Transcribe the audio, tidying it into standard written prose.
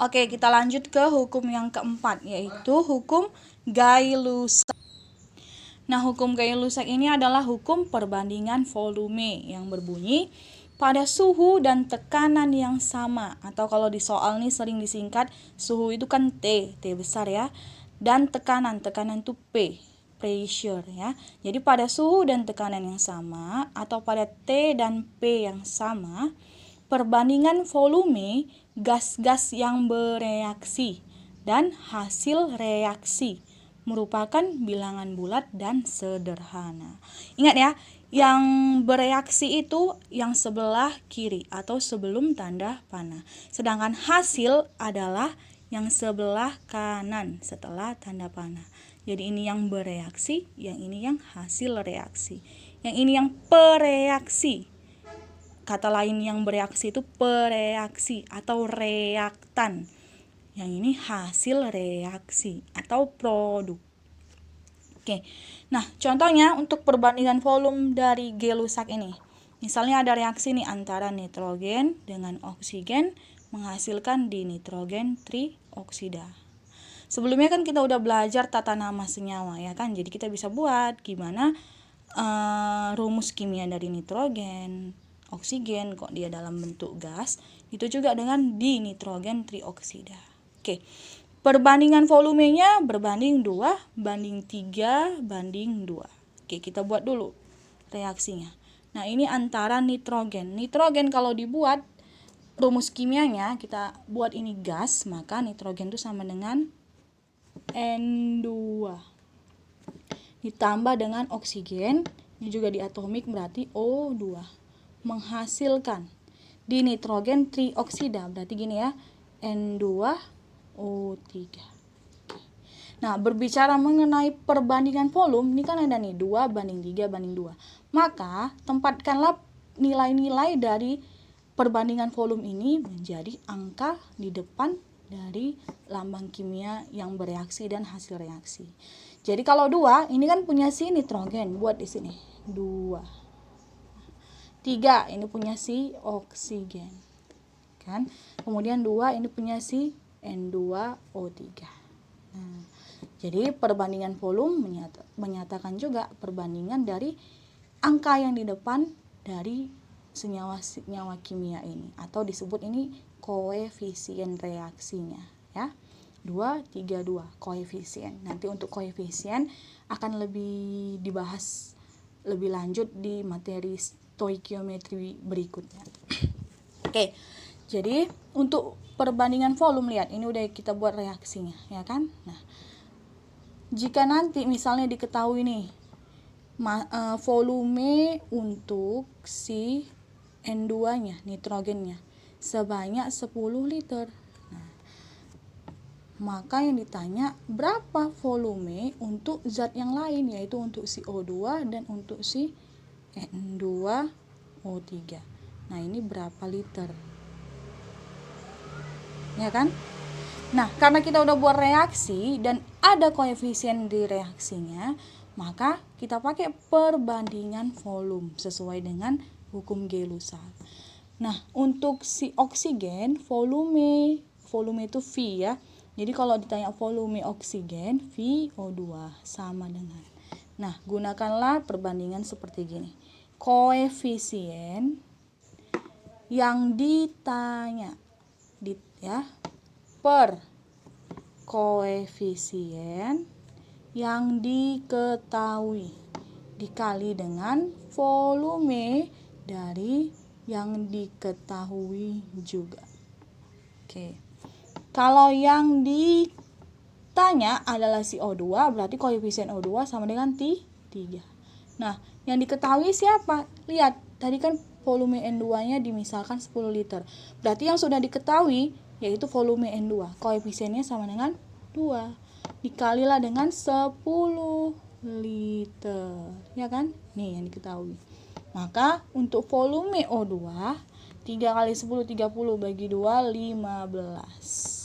Oke, kita lanjut ke hukum yang keempat, yaitu hukum Gay-Lussac. Nah, hukum Gay-Lussac ini adalah hukum perbandingan volume yang berbunyi pada suhu dan tekanan yang sama, atau kalau di soal nih sering disingkat, suhu itu kan T besar ya, dan tekanan itu P, pressure ya. Jadi pada suhu dan tekanan yang sama atau pada T dan P yang sama, perbandingan volume gas-gas yang bereaksi dan hasil reaksi merupakan bilangan bulat dan sederhana. Ingat ya, yang bereaksi itu yang sebelah kiri atau sebelum tanda panah. Sedangkan hasil adalah yang sebelah kanan setelah tanda panah. Jadi ini yang bereaksi, yang ini yang hasil reaksi. Yang ini yang pereaksi. Kata lain yang bereaksi itu pereaksi atau reaktan. Yang ini hasil reaksi atau produk. Oke. Nah, contohnya untuk perbandingan volume dari Gay-Lussac ini. Misalnya ada reaksi nih antara nitrogen dengan oksigen menghasilkan dinitrogen trioksida. Sebelumnya kan kita udah belajar tata nama senyawa ya kan. Jadi kita bisa buat gimana rumus kimia dari nitrogen, oksigen kok dia dalam bentuk gas. Itu juga dengan dinitrogen trioksida. Oke, perbandingan volumenya berbanding 2 banding 3 banding 2. Oke, kita buat dulu reaksinya. Nah, ini antara nitrogen. Nitrogen kalau dibuat rumus kimianya, kita buat ini gas, maka nitrogen itu sama dengan N2. Ditambah dengan oksigen, ini juga diatomik berarti O2. Menghasilkan dinitrogen trioksida, berarti gini ya, N2 O3. Nah, berbicara mengenai perbandingan volume, ini kan ada nih 2 banding 3 banding 2. Maka, tempatkanlah nilai-nilai dari perbandingan volume ini menjadi angka di depan dari lambang kimia yang bereaksi dan hasil reaksi. Jadi kalau 2, ini kan punya si nitrogen, buat di sini. 2. 3, ini punya si oksigen. Kan? Kemudian 2, ini punya si N2O3. Nah, jadi perbandingan volume menyatakan juga perbandingan dari angka yang di depan dari senyawa-senyawa kimia ini, atau disebut ini koefisien reaksinya ya. 2, 3, 2 koefisien. Nanti untuk koefisien akan lebih dibahas lebih lanjut di materi stoikiometri berikutnya. Oke. Jadi untuk perbandingan volume, lihat ini udah kita buat reaksinya ya kan. Nah, jika nanti misalnya diketahui nih volume untuk si N2-nya, nitrogennya sebanyak 10 liter. Nah, maka yang ditanya berapa volume untuk zat yang lain, yaitu untuk si O2 dan untuk si N2O3. Nah, ini berapa liter? Ya kan? Nah, karena kita udah buat reaksi dan ada koefisien di reaksinya, maka kita pakai perbandingan volume sesuai dengan hukum Gay-Lussac. Nah, untuk si oksigen, volume itu V ya. Jadi kalau ditanya volume oksigen, VO2 sama dengan. Nah, gunakanlah perbandingan seperti gini. Koefisien yang ditanya ya, per koefisien yang diketahui dikali dengan volume dari yang diketahui juga. Oke. Kalau yang ditanya adalah si O2, berarti koefisien O2 sama dengan 3. Nah, yang diketahui siapa? Lihat, tadi kan volume N2-nya dimisalkan 10 liter. Berarti yang sudah diketahui yaitu volume N2. Koefisiennya sama dengan 2. Dikalilah dengan 10 liter. Ya kan? Nih yang diketahui. Maka untuk volume O2, 3 kali 10, 30 bagi 2, 15.